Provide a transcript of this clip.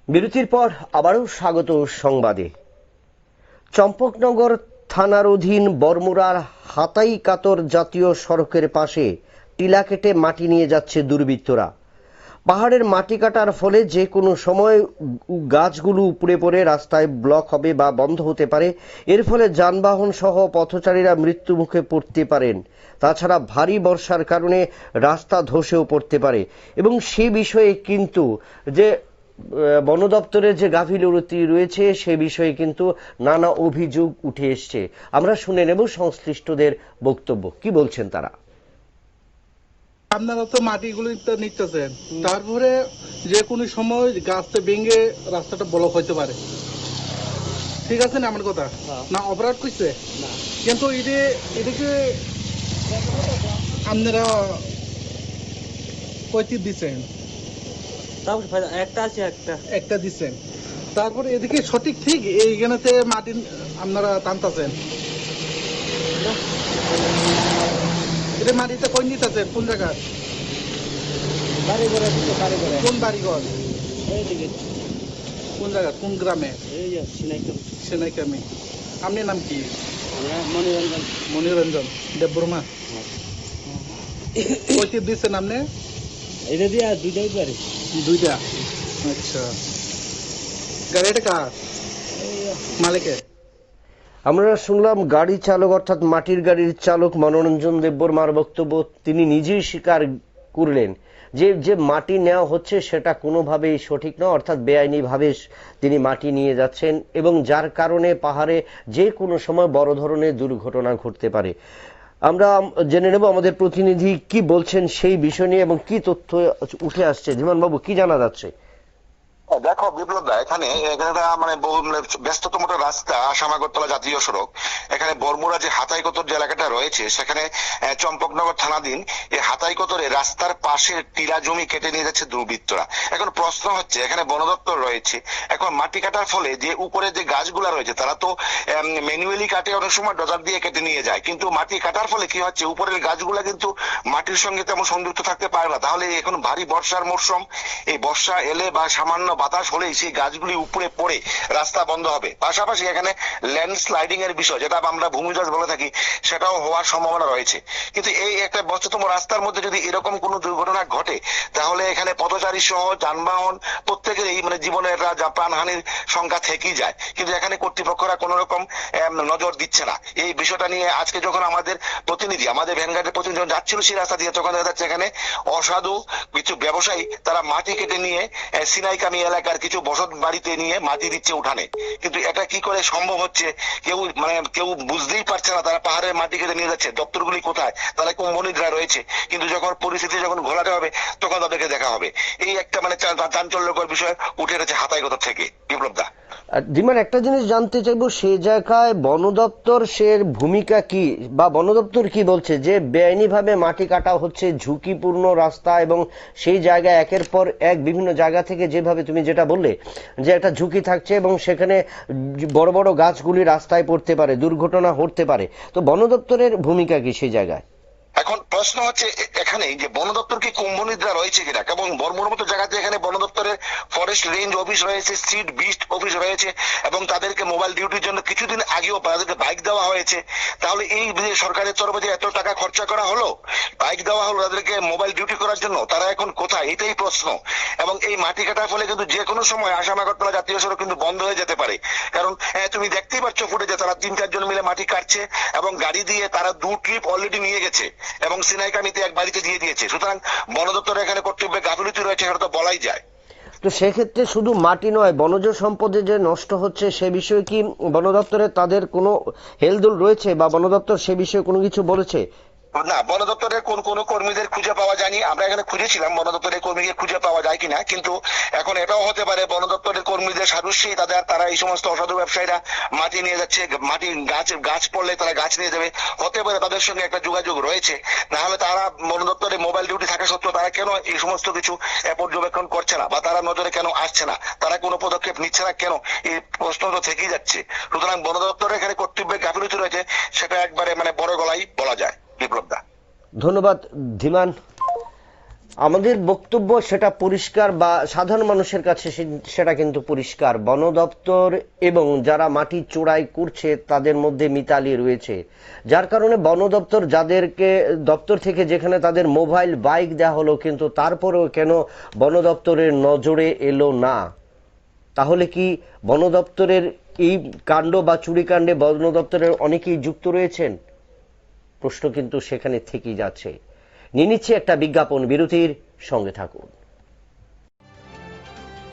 বিরতির পর আবারও স্বাগত সংবাদে। চম্পকনগর থানার অধীন বরমুড়ার হাতাইকাতর জাতীয় সড়কের পাশে টিলা কেটে মাটি নিয়ে যাচ্ছে দুর্বৃত্তরা। পাহাড়ের মাটি কাটার ফলে যে কোনো সময় গাছগুলো উপড়ে পড়ে রাস্তায় ব্লক হবে বা বন্ধ হতে পারে। এর ফলে যানবাহন সহ পথচারীরা মৃত্যুমুখে পড়তে পারেন। তাছাড়া ভারী বর্ষার কারণে রাস্তা ধসেও পড়তে পারে এবং সে বিষয়ে কিন্তু যে বন দপ্তরের যে গাফিলতি রয়েছে সে বিষয়ে কিন্তু নানা অভিযোগ উঠে এসছে। আমরা শুনে নেব সংশ্লিষ্টদের বক্তব্য, কি বলছেন তারা। আপনারা তো মাটিগুলো নিতেছেন, তারপরে যে কোনো সময় গাছটা ভেঙে রাস্তাটা ব্লক হইতে পারে, ঠিক আছে না? আমার কথা না অপরাধ করছে, কিন্তু এদিকে আপনারা কয়টি দিচ্ছেন? একটা দিচ্ছেন, তারপরে এদিকে সঠিক ঠিক এইখানেতে মাটি আপনারা টানতেছেন। এটা মাটিতে কোন দিতেছেন? কোন জায়গায়? কোন বাড়িঘর? কোন জায়গা? কোন গ্রামে? সেনাইকামি। আপনার নাম কি? মনিরঞ্জন দেববর্মা। কয়টি দিচ্ছেন আপনি? এটা দিয়ে দুইটাই পারে। দুইটা। আচ্ছা, গাড়িটা কার মালিকের? আমরা শুনলাম গাড়ি চালক অর্থাৎ মাটির গাড়ির চালক মনোরঞ্জন দেববর্মার বক্তব্য। তিনি নিজেই স্বীকার করলেন যে যে মাটি নেওয়া হচ্ছে সেটা কোনোভাবেই সঠিক নয়, অর্থাৎ বেআইনিভাবে তিনি মাটি নিয়ে যাচ্ছেন এবং যার কারণে পাহাড়ে যে কোনো সময় বড় ধরনের দুর্ঘটনা ঘটতে পারে। আমরা জেনে নেব আমাদের প্রতিনিধি কি বলছেন সেই বিষয় নিয়ে এবং কি তথ্য উঠে আসছে। ধীমান বাবু, কি জানা যাচ্ছে? দেখো বিপ্লব দা, এখানে মানে ব্যস্ততম একটা রাস্তা আসাম আগরতলা জাতীয় সড়ক। এখানে বরমুড়া যে হাতাইকতর যে এলাকাটা রয়েছে সেখানে চম্পকনগর থানাধীন এই হাতাইকতরে রাস্তার পাশের টিলা জমি কেটে নিয়ে যাচ্ছে দুর্বৃত্তরা। এখন প্রশ্ন হচ্ছে, এখানে বন দপ্তর রয়েছে, এখন মাটি কাটার ফলে যে উপরে যে গাছগুলা রয়েছে তারা তো ম্যানুয়ালি কাটে, অনেক সময় ডজার দিয়ে কেটে নিয়ে যায়, কিন্তু মাটি কাটার ফলে কি হচ্ছে, উপরের গাছগুলা কিন্তু মাটির সঙ্গে তেমন সংযুক্ত থাকতে পারে না। তাহলে এখন ভারী বর্ষার মরশুম, এই বর্ষা এলে বা সামান্য বাতাস হলেই সেই গাছগুলি উপরে পড়ে রাস্তা বন্ধ হবে। পাশাপাশি এখানে ল্যান্ডস্লাইডিং এর বিষয়, যেটা আমরা ভূমিধস বলে থাকি, সেটাও হওয়ার সম্ভাবনা রয়েছে। কিন্তু এই একটা ব্যস্ততম রাস্তার মধ্যে যদি এরকম কোনো দুর্ঘটনা ঘটে, তাহলে এখানে পথচারী সহ যানবাহন প্রত্যেকেরই মানে জীবনের প্রাণহানির সংখ্যা থেকেই যায়। কিন্তু এখানে কর্তৃপক্ষরা কোন রকম নজর দিচ্ছে না এই বিষয়টা নিয়ে। আজকে যখন আমাদের ভ্যানগার্ডের প্রতিনিধি যখন যাচ্ছিল সেই রাস্তা দিয়ে, তখন দেখা যাচ্ছে এখানে অসাধু কিছু ব্যবসায়ী তারা মাটি কেটে নিয়ে সিনাইকামি এলাকার কিছু বসত বাড়িতে নিয়ে মাটি দিচ্ছে উঠানে। কিন্তু এটা কি করে সম্ভব হচ্ছে কেউ বুঝতেই পারছে না। তারা পাহাড়ের মাটি কেটে নিয়ে যাচ্ছে, দপ্তরগুলি কোথায়, তারা কোম্পানিরা রয়েছে, কিন্তু যখন পরিস্থিতি যখন ঘোলাটে হবে তখন তাদেরকে দেখা হবে। এই একটা মানে চাঞ্চল্যকর বিষয় উঠে এসেছে হাতাইকতর থেকে। বিপ্লব দা, ধীমান, একটা জিনিস জানতে চাইবো, সে জায়গায় বন দপ্তর সে ভূমিকা কি, বা বন দপ্তর কি বলছে যে বেআইনিভাবে মাটি কাটা হচ্ছে, ঝুঁকিপূর্ণ রাস্তা এবং সেই জায়গায় একের পর এক বিভিন্ন জায়গা থেকে, যেভাবে তুমি যেটা বললে যে একটা ঝুঁকি থাকছে এবং সেখানে বড় বড় গাছগুলি রাস্তায় পড়তে পারে, দুর্ঘটনা ঘটতে পারে, তো বন দপ্তরের ভূমিকা কি সেই জায়গায়? এখন প্রশ্ন হচ্ছে এখানে যে বন দপ্তর কি কুম্ভনিদ্রা রয়েছে কিনা, এবং বর্মুর মতো জায়গাতে এখানে বন দপ্তরের ফরেস্ট রেঞ্জ অফিস রয়েছে, সিড বিস্ট অফিস রয়েছে, এবং তাদেরকে মোবাইল ডিউটির জন্য কিছুদিন আগেও তাদেরকে বাইক দেওয়া হয়েছে। তাহলে এই সরকারের তরফে যে এত টাকা খরচা করা হলো, বাইক দেওয়া হলো তাদেরকে মোবাইল ডিউটি করার জন্য, তারা এখন কোথায়, এটাই প্রশ্ন। এবং এই মাটি কাটার ফলে কিন্তু যে কোনো সময় আসাম আগরতলা জাতীয় সড়ক কিন্তু বন্ধ হয়ে যেতে পারে। কারণ তুমি দেখতেই পাচ্ছ ফুটেজে তারা 3-4 জন মিলে মাটি কাটছে এবং গাড়ি দিয়ে তারা 2 ট্রিপ অলরেডি নিয়ে গেছে এবং সিনাইকামিতে এক বাড়িতে দিয়ে দিয়েছে। সুতরাং বন দপ্তরের এখানে কর্তব্যে গাফিলতি রয়েছে, এটা তো বলাই যায়। তো সেক্ষেত্রে শুধু মাটি নয়, বনজ সম্পদে যে নষ্ট হচ্ছে সে বিষয়ে কি বন দপ্তরে তাদের কোনো হেলদোল রয়েছে, বা বন দপ্তর সে বিষয়ে কোনো কিছু বলেছে? না, বন দপ্তরের কোন কর্মীদের খুঁজে পাওয়া যায়নি। আমরা এখানে খুঁজেছিলাম বন দপ্তরের কর্মীকে খুঁজে পাওয়া যায় কিনা, কিন্তু এখন এটাও হতে পারে বন দপ্তরের কর্মীদের সাদৃশ্যেই তারা এই সমস্ত অসাধু ব্যবসায়ীরা মাটি নিয়ে যাচ্ছে, মাটি গাছ পড়লে তারা গাছ নিয়ে যাবে, হতে পারে তাদের সঙ্গে একটা যোগাযোগ রয়েছে। না হলে তারা বন দপ্তরে মোবাইল ডিউটি থাকা সত্ত্বেও তারা কেন এই সমস্ত কিছু পর্যবেক্ষণ করছে না, বা তারা নজরে কেন আসছে না, তারা কোনো পদক্ষেপ নিচ্ছে না কেন, এই প্রশ্ন তো থেকেই যাচ্ছে। সুতরাং বন দপ্তরের এখানে কর্তব্যে গাফিলতি রয়েছে, সেটা একবারে মানে বড় গলায় বলা যায়। বিপ্লব দা, ধন্যবাদ ধীমান। আমাদের বক্তব্য সেটা পরিষ্কার, বা সাধারণ মানুষের কাছে সেটা কিন্তু পরিষ্কার। বন দপ্তর এবং যারা মাটি চোরাই করছে তাদের মধ্যে মিতালি রয়েছে, যার কারণে বন দপ্তর যাদেরকে দপ্তর থেকে যেখানে তাদের মোবাইল বাইক দেওয়া হলো, কিন্তু তারপরেও কেন বন দপ্তরের নজরে এলো না? তাহলে কি বন দপ্তরের এই কাণ্ড বা চুরিকাণ্ডে বন দপ্তরের অনেকেই যুক্ত রয়েছেন? প্রশ্ন কিন্তু সেখানে থেকেই যাচ্ছে। নিয়ে নিচ্ছে একটা বিজ্ঞাপন বিরতির, সঙ্গে থাকুন।